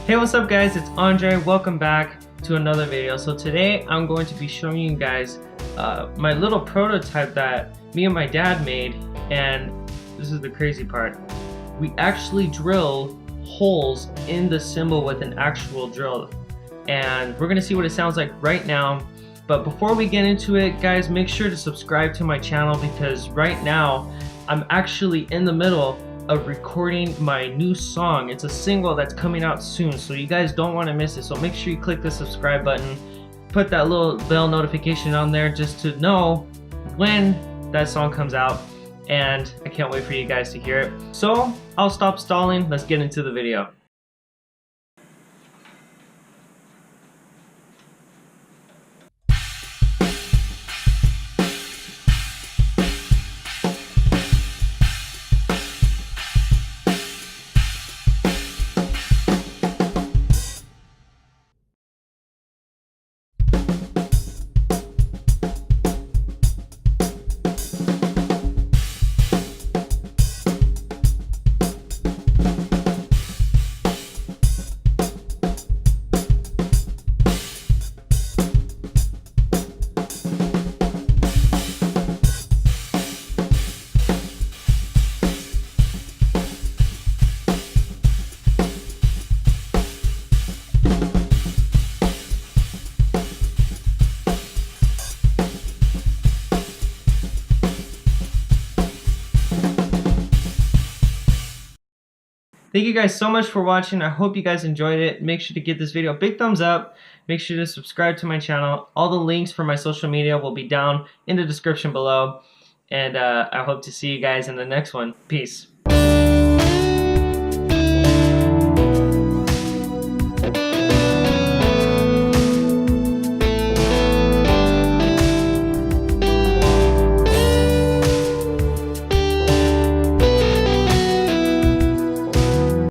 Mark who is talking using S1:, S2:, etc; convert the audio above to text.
S1: Hey, what's up guys, it's Andre. Welcome back to another video. So today I'm going to be showing you guys my little prototype that me and my dad made, and this is the crazy part. We actually drilled holes in the cymbal with an actual drill, and we're gonna see what it sounds like right now. But before we get into it, guys, make sure to subscribe to my channel because right now I'm actually in the middle of recording my new song. It's a single that's coming out soon, so you guys don't want to miss it. So make sure you click the subscribe button, put that little bell notification on there just to know when that song comes out, and I can't wait for you guys to hear it. So I'll stop stalling, let's get into the video. Thank you guys so much for watching. I hope you guys enjoyed it. Make sure to give this video a big thumbs up. Make sure to subscribe to my channel. All the links for my social media will be down in the description below. And I hope to see you guys in the next one. Peace.